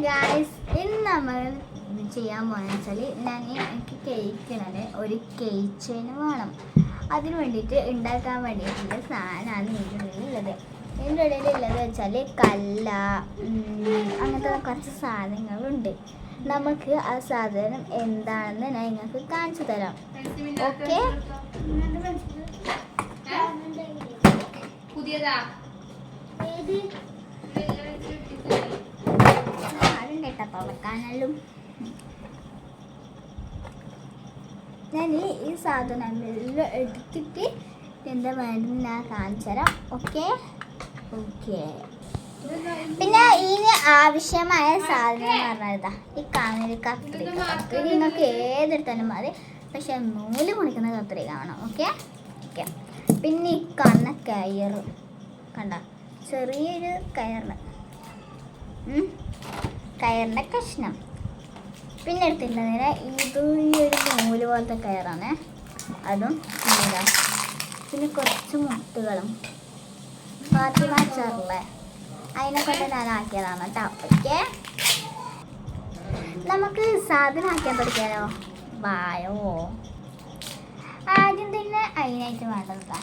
Guys, ഇന്ന് നമ്മൾ ചെയ്യാൻ പോകുന്നത് വെച്ചാൽ എനിക്ക് കേക്കിന് ഒരു കേക്ക് ചെയിൻ വേണം. അതിന് വേണ്ടിയിട്ട് ഉണ്ടാക്കാൻ വേണ്ടിയിട്ടുള്ള സാധനമാണ് ഇതിൻ്റെ ഇടയിലുള്ളത് വെച്ചാൽ കല്ല അങ്ങനത്തെ കുറച്ച് സാധനങ്ങളുണ്ട്. നമുക്ക് ആ സാധനം എന്താണെന്ന് ഞാൻ നിങ്ങൾക്ക് കാണിച്ചു തരാം. ഓക്കെ, പുതിയതാ വെക്കാനും ഞാൻ ഈ സാധനം എടുത്തിട്ട് എന്താ വേണ്ടത് ഞാൻ കാണിച്ചു തരാം. ഓക്കെ ഓക്കെ പിന്നെ ഇതിന് ആവശ്യമായ സാധനം എന്ന് പറഞ്ഞാൽ ഈ കാണുന്നൊരു കത്രിക. നിങ്ങൾക്ക് ഏതെടുത്താലും മതി, പക്ഷെ നൂല് മുറിക്കുന്ന കത്രിക വേണം. ഓക്കെ ഓക്കെ പിന്നെ ഈ കാണുന്ന കയറ് കണ്ട, ചെറിയൊരു കയറിൻ്റെ കഷ്ണം. പിന്നെ എടുത്തിട്ടുള്ളതിന് ഇത് ഈ ഒരു നൂല് പോലത്തെ കയറാണ്, അതും ഇതാ. പിന്നെ കുറച്ച് മുട്ടുകളും ഫാത്തിമാച്ചാറില്ലേ അതിനെ കൊണ്ട് ഞാൻ ആക്കിയതാണ് കേട്ടോ. ഓക്കെ, നമുക്ക് സാധനം ആക്കിയാൽ പഠിക്കാലോ. വായോ, ആദ്യം തന്നെ അതിനായിട്ട് വേണ്ടതാ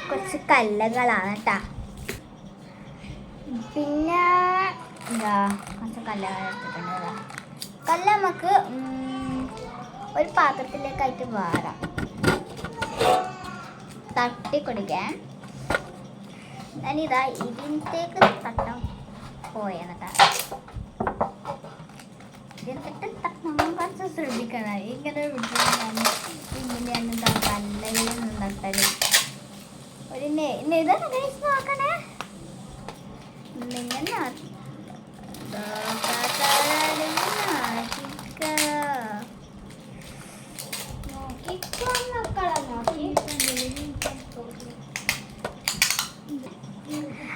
കുറച്ച് കല്ലകളാണ് കേട്ടോ. പിന്നെ എന്താ കുറച്ച് കല്ലകൾ എടുത്തിട്ടുണ്ട്. കല്ല് നമുക്ക് ഒരു പാത്രത്തിലേക്കായിട്ട് വാരാം, തട്ടി കൊടുക്കാൻ. ഞാനിതാ ഇതിനത്തേക്ക് തട്ടം പോയെന്നിട്ടാ. ഇതിനൊക്കെ നമ്മൾ കുറച്ച് ശ്രദ്ധിക്കണം. ഇങ്ങനെ ഇങ്ങനെയാണ് എന്താ കല്ലയിലൊന്നും തട്ടല്. ഒരു ഇതാണ് നോക്കണേ, ഇങ്ങനെ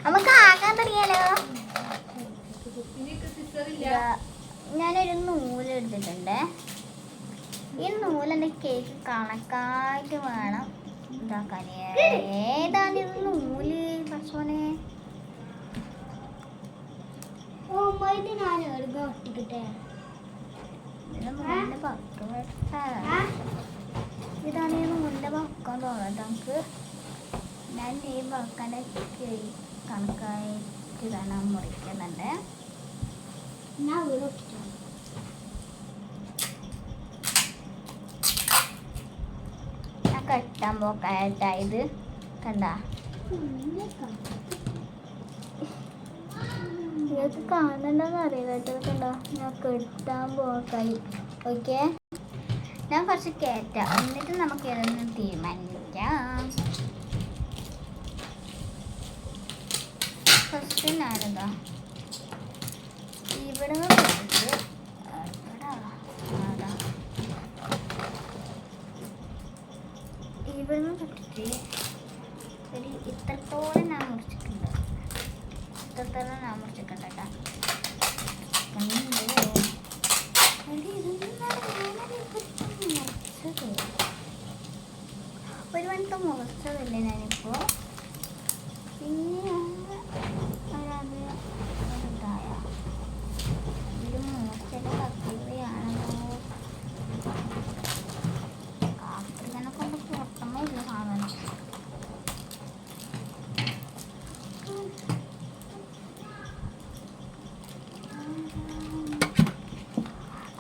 നമുക്ക് ആക്കാൻ തുടങ്ങിയാലോ. ഞാനൊരു നൂല് എടുത്തിട്ടുണ്ട്. ഈ നൂലെൻ്റെ കേക്ക് കണക്കായിട്ട് വേണം ഇതാക്കാൻ. ഏതാണ് ഇത് നൂല് പക്ഷോനെ? ഇതാണ് ഈ നൂലിൻ്റെ പക്കം തോന്നുന്നത് നമുക്ക്. ഞാൻ ഈ പക്കൻ്റെ കണക്കായിട്ട് തന്നെ മുറിക്കുന്നുണ്ട്. ഞാൻ കെട്ടാൻ പോക്കായിട്ടായത് കണ്ട. ഇതൊക്കെ കാണണ്ടെന്ന് അറിയില്ല കേട്ടോ. കണ്ട, ഞാൻ കെട്ടാൻ പോക്കായി. ഓക്കെ, ഞാൻ കുറച്ച് കയറ്റാം, എന്നിട്ട് നമുക്ക് ഇതൊന്ന് തീരുമാനിക്കാം. ഫസ്റ്റ് ഞാനിതാ ഇവിടെ നിന്ന് ഇവിടുന്ന് തൊട്ടിട്ട് ഒരു ഇത്രത്തോളം ഞാൻ മുറിച്ചിട്ടുണ്ട്. ഇത്രത്തോളം ഞാൻ മുറിച്ചിട്ടുണ്ട് കേട്ടോ. ഒരു വണത്തെ മുറിച്ചതല്ലേ ഞാനിപ്പോൾ. പിന്നെ അത് ഇതായ ഇത് മുറിച്ചത് കത്തിരിയാണല്ലോ. കാത്തിരിനെ കൊണ്ട് പൊട്ടമോ ഇല്ല സാധനം.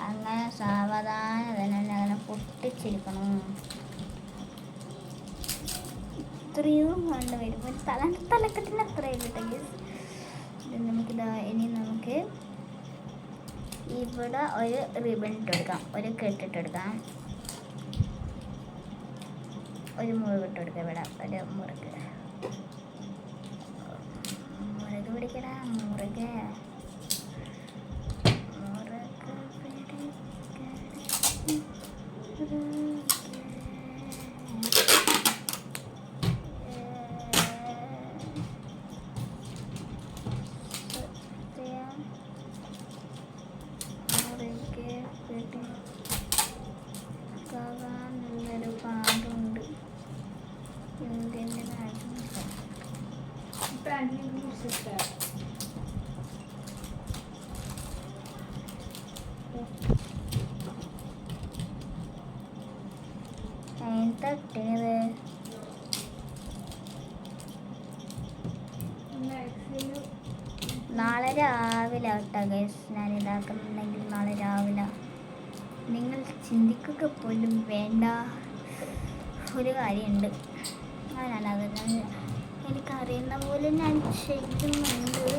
അങ്ങനെ സാവധാനം തന്നെ അങ്ങനെ പൊട്ടിച്ചിരിക്കണം. ഇത്രയും കണ്ടു വരും. ഒരു തലക്കെട്ടിന് അത്രയും കിട്ടും. നമുക്കിതാ ഇനി നമുക്ക് ഇവിടെ ഒരു റിബൺ ഇട്ടെടുക്കാം, ഒരു കെട്ടിട്ടെടുക്കാം, ഒരു മുറിവ് ഇട്ടെടുക്കാം. ഇവിടെ ഒരു മുറുക്ക് പിടിക്കടാ, മുറുക തട്ടിയത് നാളെ രാവിലെ കേട്ടോ ഗൈസ് ഞാൻ ഇതാക്കുന്നുണ്ടെങ്കിൽ നാളെ രാവിലെ നിങ്ങൾ ചിന്തിക്കുക പോലും വേണ്ട ഒരു കാര്യമുണ്ട്. ഞാനത് എനിക്കറിയുന്ന പോലെ ഞാൻ ചെയ്യുന്നുണ്ട്.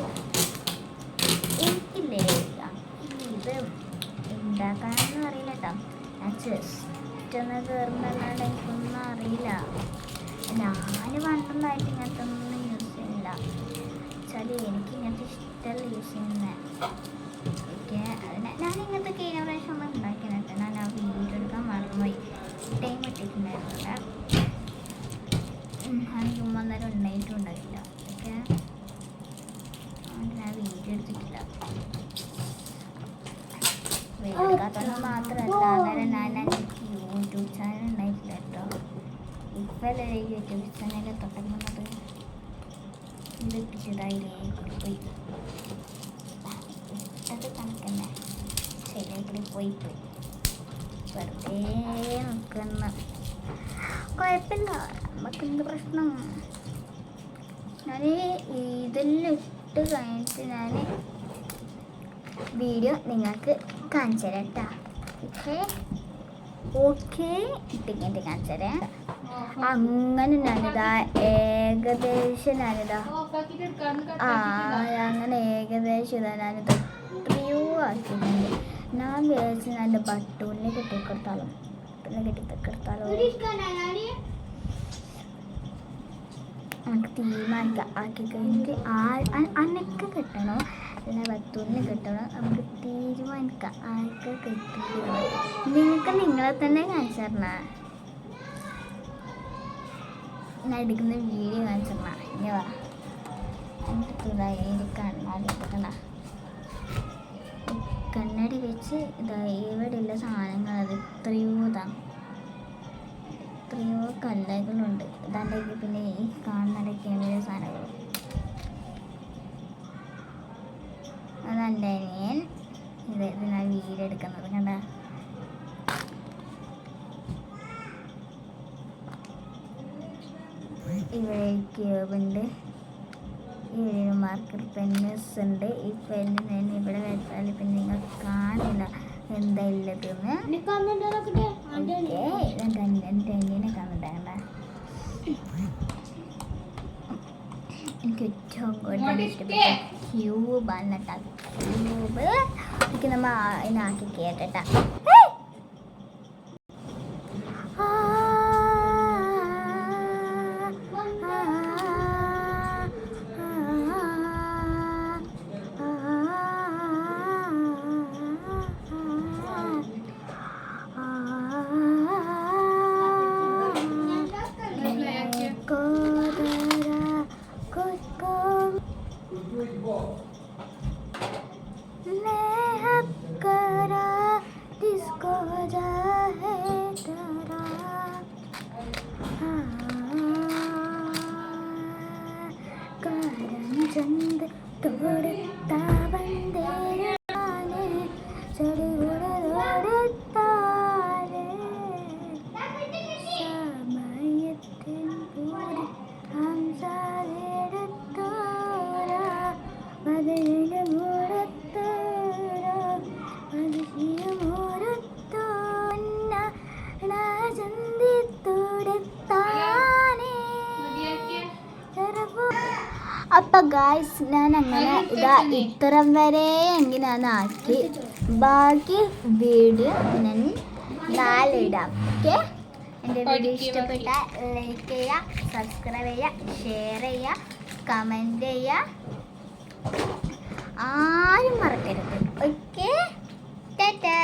എനിക്കില്ലേ ഇത് ഉണ്ടാക്കാനൊന്നും അറിയില്ല കേട്ടോ. ഞാൻ ജസ്റ്റ് ഒന്ന് കയറുന്നല്ലാണ്ട് എനിക്കൊന്നും അറിയില്ല. ഞാൻ പണ്ടൊന്നായിട്ട് ഇങ്ങനത്തെ ഒന്നും യൂസ് ചെയ്യില്ല. വെച്ചാൽ എനിക്ക് ഇങ്ങനത്തെ ഇഷ്ടമല്ല യൂസ് ചെയ്യുന്നത്. ഓക്കെ ഞാൻ ഇങ്ങനത്തെ കഴിഞ്ഞ പ്രാവശ്യം ഒന്നും ഉണ്ടാക്കിയിട്ട് ഞാൻ ആ വീഡിയോ എടുക്കാൻ മറന്നുപോയി. ടൈം ഇട്ടിട്ടുണ്ടായിരുന്നില്ല. എനിക്ക് അന്നേരം ഉണ്ടായിട്ടുണ്ടായില്ല. ഓക്കെ ഞാൻ വീഡിയോ എടുത്തിട്ടില്ല. വീഡിയോ എടുക്കാത്തത് മാത്രമല്ല അന്നേരം എനിക്ക് യൂട്യൂബ് ചാനൽ ഉണ്ടായിട്ടില്ല കേട്ടോ. ഇപ്പോഴല്ലേ യൂട്യൂബ് ചാനൽ തുടങ്ങുന്നത്. ഇതിട്ടിതായില്ലേ പോയി അത് കണക്കന്നെ ശരിയാക്കി പോയി വെറുതെ നിൽക്കുന്ന കുഴപ്പമില്ല. നമുക്ക് എന്ത് പ്രശ്നം. ഞാൻ ഇതെല്ലാം ഇട്ട് കഴിഞ്ഞിട്ട് ഞാൻ വീഡിയോ നിങ്ങൾക്ക് കാണിച്ചു തരാം കേട്ടോ. ഓക്കെ ഓക്കെ ഇട്ടിങ്ങനെ കാണിച്ചു തരാം. അങ്ങനെ ഞാനിതാ ഏകദേശം അങ്ങനെ ഏകദേശം ഇതാ ഞാനിത് എത്രയോ ആക്കിയിട്ടുണ്ട്. ഞാൻ വിചാരിച്ച് ഞാൻ ബട്ടൂണിനെ കെട്ടിക്കൊടുത്താലോ നമുക്ക് തീരുമാനിക്കാം. ആക്കി കഴിഞ്ഞിട്ട് അനക്ക് കിട്ടണോ അല്ല ബത്തൂരിന് കിട്ടണോ നമുക്ക് തീരുമാനിക്കാം. ആർക്ക് കിട്ടില്ല നിങ്ങൾക്ക് നിങ്ങളെ തന്നെ കാണിച്ചു തരണ. ഞാൻ എടുക്കുന്ന വീഡിയോ കാണിച്ചു തരണ. ഇനി വാ എന്നിട്ട് കണ്ണാടി എടുക്കണ. കണ്ണാടി വെച്ച് ഇതാ ഇവിടെയുള്ള സാധനങ്ങൾ അത് എത്രയോ കല്ലുകളുണ്ട്. ഇതാണ്ടേക്ക് പിന്നെ ഈ കാണുന്നതൊക്കെ വലിയ സാധനങ്ങൾ. അതെൻ്റെ അനിയൻ ഇതിനാ വീഡിയോ എടുക്കുന്നത് കണ്ട. ഇവിടെ ക്യൂബുണ്ട്. ഇവിടെ മാർക്കർ പെൻസ് ഉണ്ട്. ഈ പെന്ന് ഞാൻ ഇവിടെ വെച്ചാൽ പിന്നെ നിങ്ങൾ കാണില്ല എന്താ ഇല്ലതെന്ന്. എൻ്റെ അനിയനെ കാണുന്നുണ്ടാകണ്ട. എനിക്ക് ഏറ്റവും കൂടുതൽ ഇഷ്ടപ്പെട്ട ക്യൂബാണ് കേട്ടോ. ക്യൂബ് എനിക്ക് നമ്മൾ ഇതിനാക്കി കേട്ടാ. चंद तोड़ता बंदे चढ़ उड़ता रे സമയത്തിൻ കൂടി സംസാരിടത്തോര മതിലിന് മൂടത്തോര മതിലിനോരത്തോന്ന ചന്തി തൊടുത്താനേ. അപ്പം ഗായ്സ് ഞാൻ അങ്ങനെ ഇതാ ഇത്തരം വരെ എങ്കിൽ ഞാൻ ആക്കി ബാക്കി വീഡിയോ ഞാൻ നാളെ ഇടാം. ഓക്കെ എൻ്റെ വീഡിയോ ഇഷ്ടപ്പെട്ടാൽ ലൈക്ക് ചെയ്യുക, സബ്സ്ക്രൈബ് ചെയ്യുക, ഷെയർ ചെയ്യുക, കമൻറ്റ് ചെയ്യുക. ആരും മറക്കരുത്. ഓക്കെ ടാറ്റാ.